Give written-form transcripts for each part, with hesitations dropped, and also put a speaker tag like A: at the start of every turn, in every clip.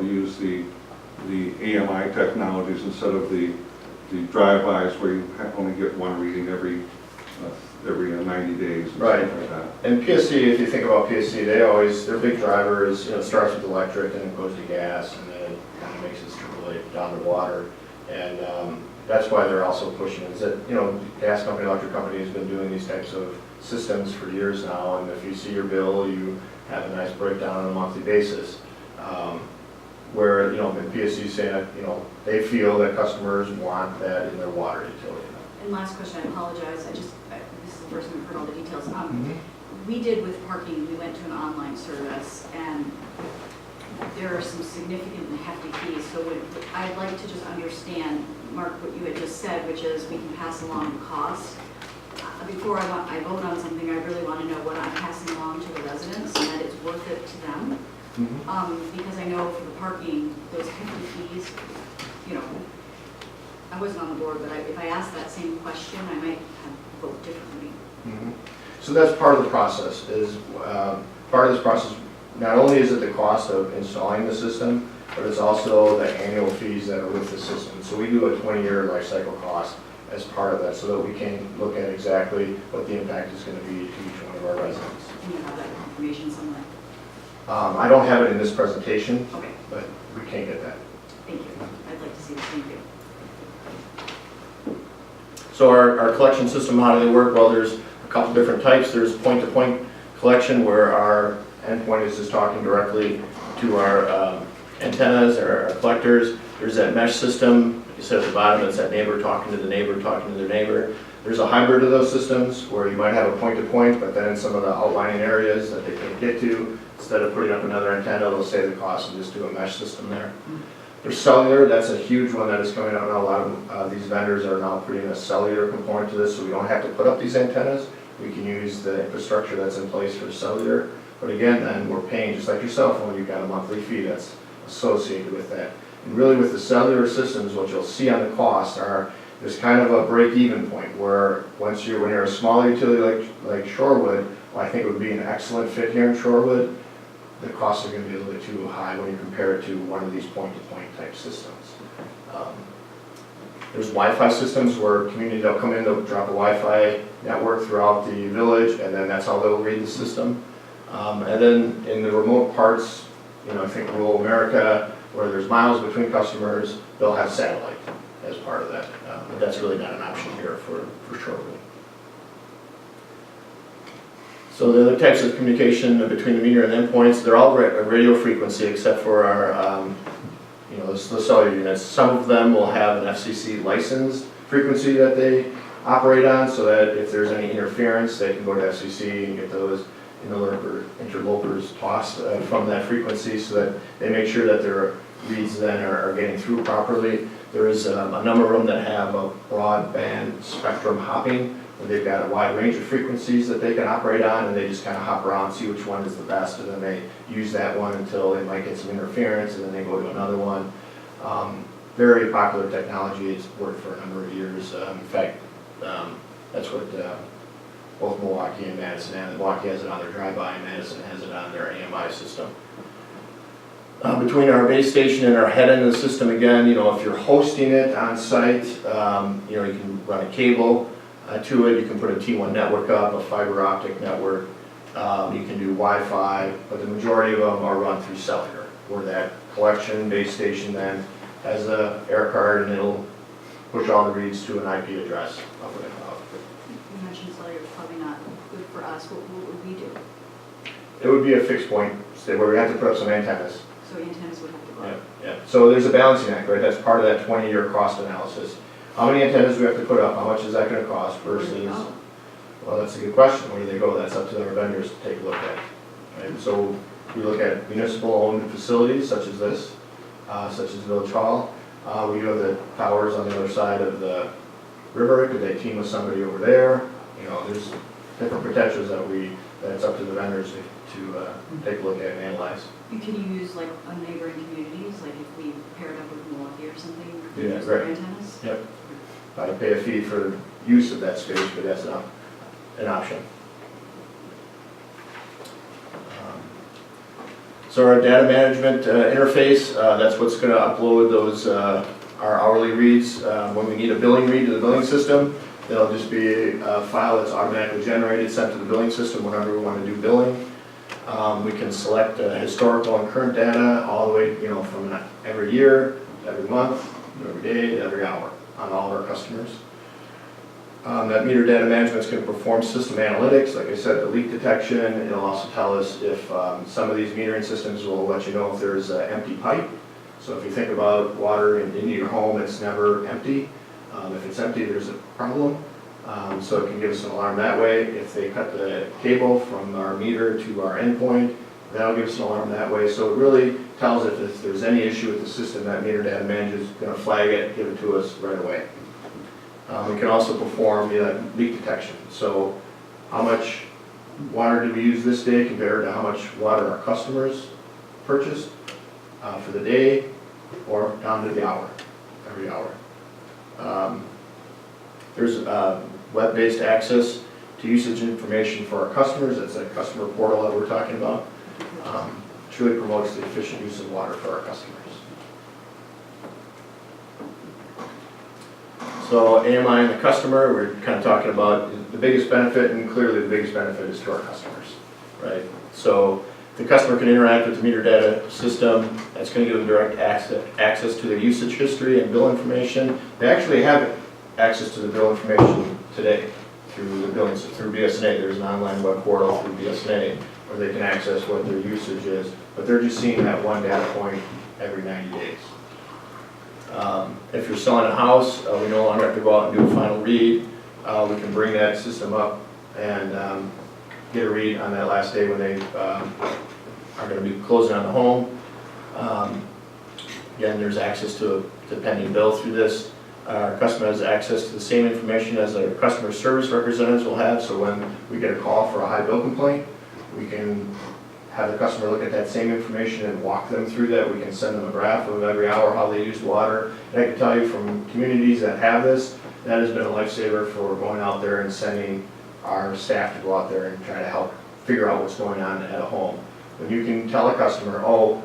A: use the AMI technologies instead of the drive-bys where you only get one reading every 90 days and
B: Right.
A: stuff like that.
B: And PSC, if you think about PSC, their big driver is, it starts with electric and it goes to gas and then it kind of makes its trickle down to water. And that's why they're also pushing is that, gas company, electric company has been doing these types of systems for years now. And if you see your bill, you have a nice breakdown on a monthly basis. Where, in PSC saying that, they feel that customers want that in their water utility.
C: And last question, I apologize, this is the first time I've heard all the details. We did with parking, we went to an online service, and there are some significant and hefty fees. So I'd like to just understand, Mark, what you had just said, which is we can pass along the cost. Before I vote on something, I really want to know what I'm passing along to the residents and that it's worth it to them. Because I know for the parking, those hefty fees, I wasn't on the board, but if I asked that same question, I might have voted differently.
B: So that's part of the process. Part of this process, not only is it the cost of installing the system, but it's also the annual fees that are with the system. So we do a 20-year life cycle cost as part of that, so that we can look at exactly what the impact is going to be to each one of our residents.
C: Can you have that information somewhere?
B: I don't have it in this presentation,
C: Okay.
B: but we can get that.
C: Thank you. I'd like to see that. Thank you.
B: So our collection system, how do they work? Well, there's a couple different types. There's point-to-point collection where our endpoint is just talking directly to our antennas or our collectors. There's that mesh system. Like you said at the bottom, it's that neighbor talking to the neighbor talking to their neighbor. There's a hybrid of those systems where you might have a point-to-point, but then in some of the outlying areas that they can't get to, instead of putting up another antenna, they'll save the cost and just do a mesh system there. There's cellular, that's a huge one that is coming out now. A lot of these vendors are now putting a cellular component to this, so we don't have to put up these antennas. We can use the infrastructure that's in place for cellular. But again, then we're paying, just like your cell phone, you've got a monthly fee that's associated with that. And really with the cellular systems, what you'll see on the cost there's kind of a break-even point where when you're a smaller utility like Shorewood, well, I think it would be an excellent fit here in Shorewood. The costs are going to be a little bit too high when you compare it to one of these point-to-point type systems. There's Wi-Fi systems where community, they'll come in, they'll drop a Wi-Fi network throughout the village, and then that's how they'll read the system. And then in the remote parts, I think rural America, where there's miles between customers, they'll have satellite as part of that. But that's really not an option here for Shorewood. So the other types of communication between the meter and endpoints, they're all radio frequency except for our, the cellular units. Some of them will have an FCC licensed frequency that they operate on, so that if there's any interference, they can go to FCC and get those interlopers tossed from that frequency, so that they make sure that their reads then are getting through properly. There is a number of them that have a broadband spectrum hopping, where they've got a wide range of frequencies that they can operate on, and they just kind of hop around, see which one is the best, and then they use that one until they might get some interference, and then they go to another one. Very popular technology. It's worked for a number of years. In fact, that's what both Milwaukee and Madison have. Milwaukee has it on their drive-by, and Madison has it on their AMI system. Between our base station and our head end of the system, again, if you're hosting it on site, you can run a cable to it. You can put a T1 network up, a fiber optic network. You can do Wi-Fi, but the majority of them are run through cellular, where that collection base station then has a air card, and it'll push all the reads to an IP address off of the cloud.
C: You mentioned cellular is probably not good for us. What would we do?
B: It would be a fixed point where we have to put up some antennas.
C: So antennas would have to go up.
B: Yeah. So there's a balancing act, right? That's part of that 20-year cost analysis. How many antennas do we have to put up? How much is that going to cost versus? Well, that's a good question. Where do they go? That's up to our vendors to take a look at. Right? So we look at municipal-owned facilities such as this, such as Village Hall. We do have the towers on the other side of the river. Could they team with somebody over there? There's different potentials that's up to the vendors to take a look at and analyze.
C: Can you use like on neighboring communities, like if we paired up with Milwaukee or something?
B: Yeah,
C: use
B: right.
C: their antennas?
B: Yep. I pay a fee for use of that space, but that's not an option. So our data management interface, that's what's going to upload those, our hourly reads. When we need a billing read to the billing system, there'll just be a file that's automatically generated, sent to the billing system whenever we want to do billing. We can select historical and current data all the way, from every year, every month, every day, every hour on all of our customers. That meter data management is going to perform system analytics, like I said, the leak detection. It'll also tell us if some of these metering systems will let you know if there's an empty pipe. So if you think about water into your home, it's never empty. If it's empty, there's a problem. So it can give us an alarm that way. If they cut the cable from our meter to our endpoint, that'll give us an alarm that way. So it really tells us if there's any issue with the system, that meter data manager is going to flag it, give it to us right away. We can also perform leak detection. So how much water did we use this day compared to how much water our customers purchased for the day or down to the hour, every hour. There's web-based access to usage information for our customers. That's a customer portal that we're talking about. Truly promotes the efficient use of water for our customers. So AMI and the customer, we're kind of talking about the biggest benefit, and clearly the biggest benefit is to our customers, right? So the customer can interact with the meter data system. That's going to give them direct access to their usage history and bill information. They actually have access to the bill information today through the billing through BSNA. There's an online web portal through BSNA where they can access what their usage is, but they're just seeing that one data point every 90 days. If you're selling a house, we no longer have to go out and do a final read. We can bring that system up and get a read on that last day when they are going to be closing on the home. Again, there's access to a pending bill through this. Our customer has access to the same information as our customer service representatives will have, so when we get a call for a high bill complaint, we can have the customer look at that same information and walk them through that. We can send them a graph of every hour how they used water. And I can tell you from communities that have this, that has been a lifesaver for going out there and sending our staff to go out there and try to help figure out what's going on at a home. When you can tell a customer, oh,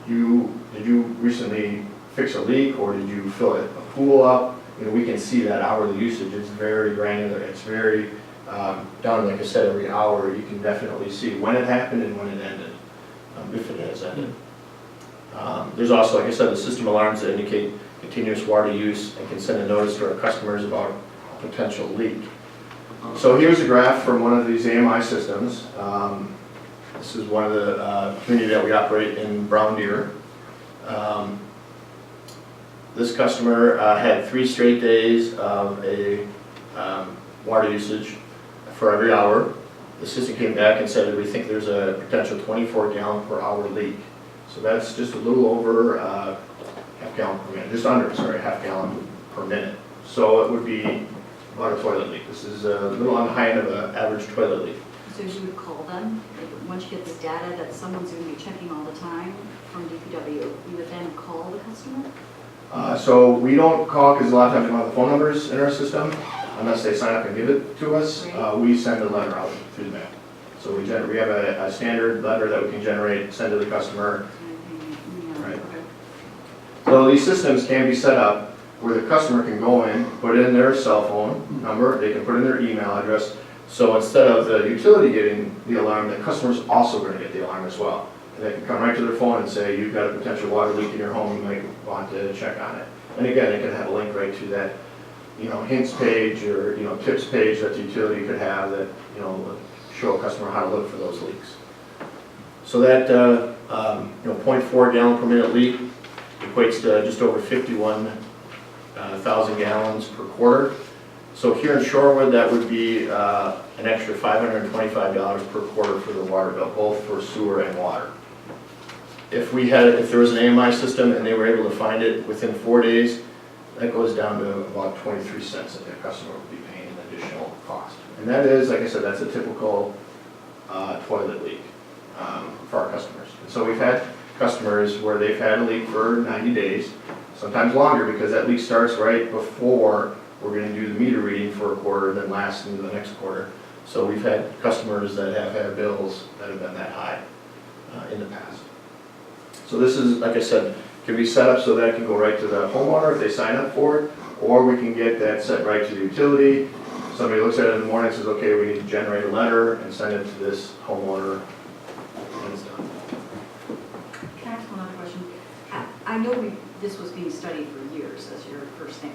B: did you recently fix a leak, or did you fill a pool up? We can see that hourly usage. It's very granular. It's very down, like I said, every hour. You can definitely see when it happened and when it ended, if it has ended. There's also, like I said, the system alarms that indicate continuous water use and can send a notice to our customers about a potential leak. So here's a graph from one of these AMI systems. This is one of the community that we operate in Brown Deer. This customer had 3 straight days of a water usage for every hour. The system came back and said that we think there's a potential 24 gallon per hour leak. So that's just a little over half gallon per minute, just under, sorry, half gallon per minute. So it would be about a toilet leak. This is a little on the high end of an average toilet leak.
C: So you would call them, once you get this data that someone's going to be checking all the time from DPW, you would then call the customer?
B: So we don't call, because a lot of times we don't have the phone numbers in our system, unless they sign up and give it to us.
C: Right.
B: We send a letter out through the mail. So we have a standard letter that we can generate, send to the customer. Right.
C: Okay.
B: So these systems can be set up where the customer can go in, put in their cell phone number, they can put in their email address. So instead of the utility getting the alarm, the customer's also going to get the alarm as well. And they can come right to their phone and say, you've got a potential water leak in your home, you might want to check on it. And again, they can have a link right to that, hints page or, tips page that the utility could have that, will show a customer how to look for those leaks. So that, 0.4 gallon per minute leak equates to just over 51,000 gallons per quarter. So here in Shorewood, that would be an extra $525 per quarter for the water bill, both for sewer and water. If there was an AMI system and they were able to find it within 4 days, that goes down to about 23 cents that the customer would be paying an additional cost. And that is, like I said, that's a typical toilet leak for our customers. And so we've had customers where they've had a leak for 90 days, sometimes longer, because that leak starts right before we're going to do the meter reading for a quarter and then lasts into the next quarter. So we've had customers that have had bills that have been that high in the past. So this is, like I said, can be set up so that it can go right to the homeowner if they sign up for it, or we can get that set right to the utility. Somebody looks at it in the morning and says, okay, we need to generate a letter and send it to this homeowner, and it's done.
C: Can I ask one other question? I know this was being studied for years, as your first thing,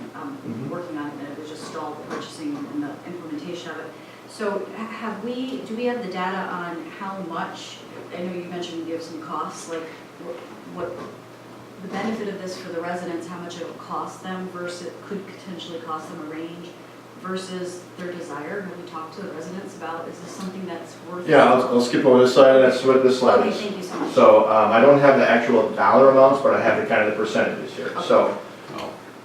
C: working on it, and it was just stalled, the purchasing and the implementation of it. So do we have the data on how much, I know you mentioned you have some costs, like what the benefit of this for the residents, how much it will cost them versus, it could potentially cost them a range versus their desire? Have we talked to the residents about, is this something that's worth?
B: Yeah, I'll skip over this slide, that's what this slide
C: Okay,
B: is.
C: thank you so much.
B: So I don't have the actual dollar amounts, but I have the kind of the percentages here.
C: Okay.
B: So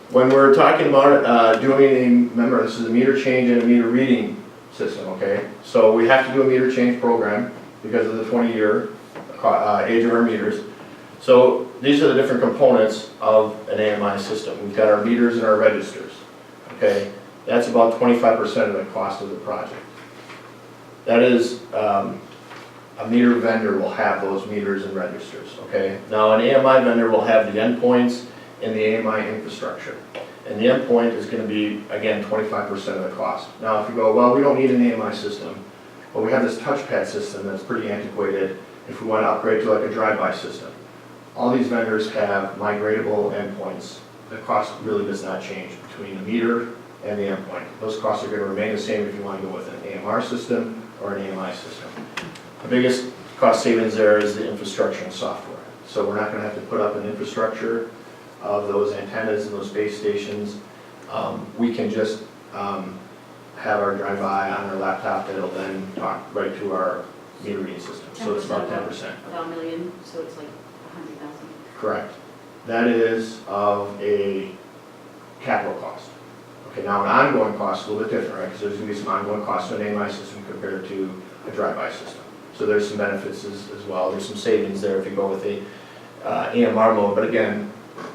B: when we're talking about remember this is a meter change and a meter reading system, okay? So we have to do a meter change program because of the 20-year age of our meters. So these are the different components of an AMI system. We've got our meters and our registers, okay? That's about 25% of the cost of the project. That is, a meter vendor will have those meters and registers, okay? Now an AMI vendor will have the endpoints and the AMI infrastructure. And the endpoint is going to be, again, 25% of the cost. Now if you go, well, we don't need an AMI system, but we have this touchpad system that's pretty antiquated if we want to upgrade to like a drive-by system. All these vendors have migratable endpoints. The cost really does not change between the meter and the endpoint. Those costs are going to remain the same if you want to go with an AMR system or an AMI system. The biggest cost savings there is the infrastructure and software. So we're not going to have to put up an infrastructure of those antennas and those base stations. We can just have our drive-by on our laptop that'll then talk right to our meter reading system. So it's about 10%.
C: About $1 million, so it's like 100,000.
B: Correct. That is of a capital cost. Okay, now an ongoing cost is a little bit different, right? Because there's going to be some ongoing costs to an AMI system compared to a drive-by system. So there's some benefits as well. There's some savings there if you go with the AMR mode, but again,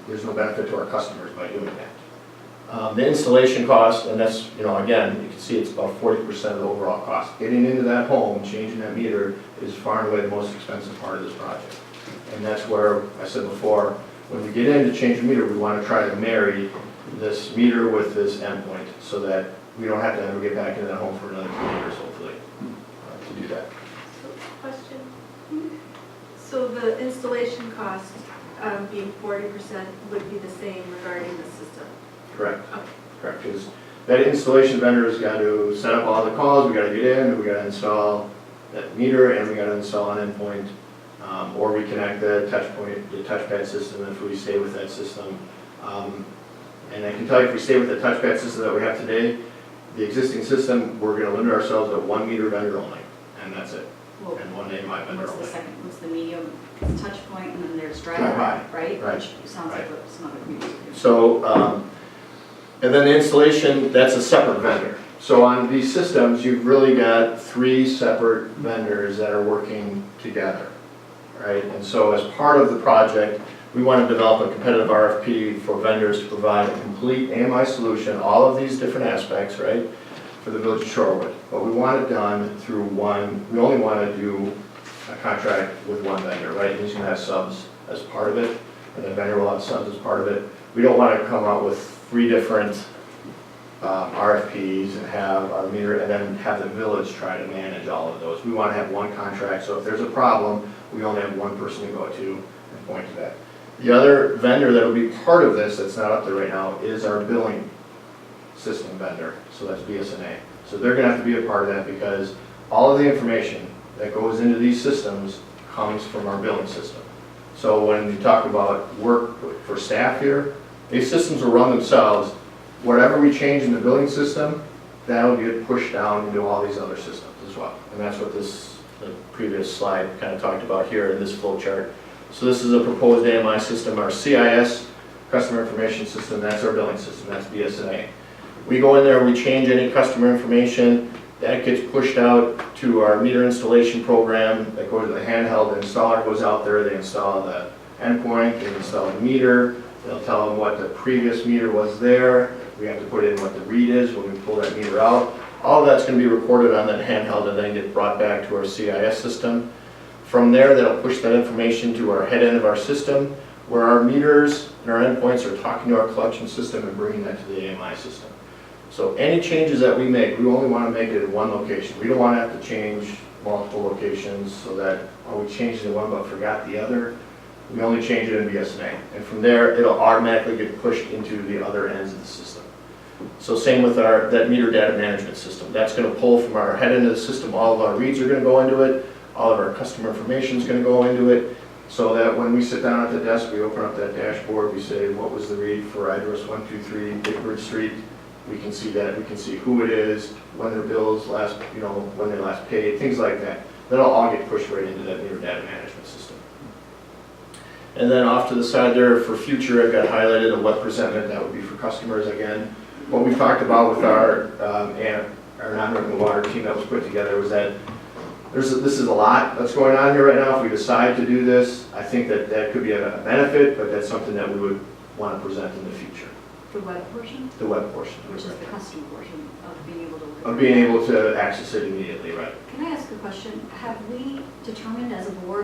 B: there's no benefit to our customers by doing that. The installation cost, and that's, again, you can see it's about 40% of the overall cost. Getting into that home, changing that meter is far and away the most expensive part of this project. And that's where, I said before, when we get in to change the meter, we want to try to marry this meter with this endpoint so that we don't have to ever get back into that home for another 2 years, hopefully, to do that.
D: So, question. So the installation cost being 40% would be the same regarding the system?
B: Correct.
D: Okay.
B: Correct, because that installation vendor's got to set up all the calls, we got to get in, we got to install that meter, and we got to install an endpoint, or reconnect the touchpad system if we stay with that system. And I can tell you, if we stay with the touchpad system that we have today, the existing system, we're going to limit ourselves to 1 meter vendor only, and that's it.
C: Well,
B: And 1 AMI vendor
C: what's the
B: only.
C: second, what's the medium touch point, and then there's
B: Drive-by.
C: drive-by, right?
B: Right.
C: Which sounds like what some other communities do.
B: So, and then the installation, that's a separate vendor. So on these systems, you've really got 3 separate vendors that are working together, right? And so as part of the project, we want to develop a competitive RFP for vendors to provide a complete AMI solution, all of these different aspects, right, for the village of Shorewood. But we want it done through we only want to do a contract with one vendor, right? And he's going to have subs as part of it, and the vendor will have subs as part of it. We don't want to come out with 3 different RFPs and have our meter, and then have the village try to manage all of those. We want to have one contract, so if there's a problem, we only have one person to go to and point to that. The other vendor that will be part of this, that's not up there right now, is our billing system vendor, so that's BSNA. So they're going to have to be a part of that because all of the information that goes into these systems comes from our billing system. So when you talk about work for staff here, these systems will run themselves. Whatever we change in the billing system, that'll get pushed down into all these other systems as well. And that's what the previous slide kind of talked about here in this flow chart. So this is a proposed AMI system, our CIS, Customer Information System, that's our billing system, that's BSNA. We go in there, we change any customer information, that gets pushed out to our meter installation program, that goes to the handheld, the installer goes out there, they install the endpoint, they install the meter, they'll tell them what the previous meter was there, we have to put in what the read is when we pull that meter out. All of that's going to be recorded on that handheld and then get brought back to our CIS system. From there, that'll push that information to our head end of our system, where our meters and our endpoints are talking to our collection system and bringing that to the AMI system. So any changes that we make, we only want to make it in one location. We don't want to have to change multiple locations so that, oh, we changed it in one but forgot the other. We only change it in BSNA. And from there, it'll automatically get pushed into the other ends of the system. So same with that meter data management system. That's going to pull from our head end of the system. All of our reads are going to go into it. All of our customer information is going to go into it. So that when we sit down at the desk, we open up that dashboard, we say, what was the read for address 123 Big Bird Street? We can see that, we can see who it is, when their bills last, when they last paid, things like that. That'll all get pushed right into that meter data management system. And then off to the side there for future, I've got highlighted a web presentment, that would be for customers again. What we talked about with our non-drinking water team that was put together was that this is a lot that's going on here right now. If we decide to do this, I think that could be a benefit, but that's something that we would want to present in the future.
C: The web portion,
B: The web portion.
C: which is the custom portion of being able to look at.
B: Of being able to access it immediately, right?
C: Can I ask a question? Have we determined as a board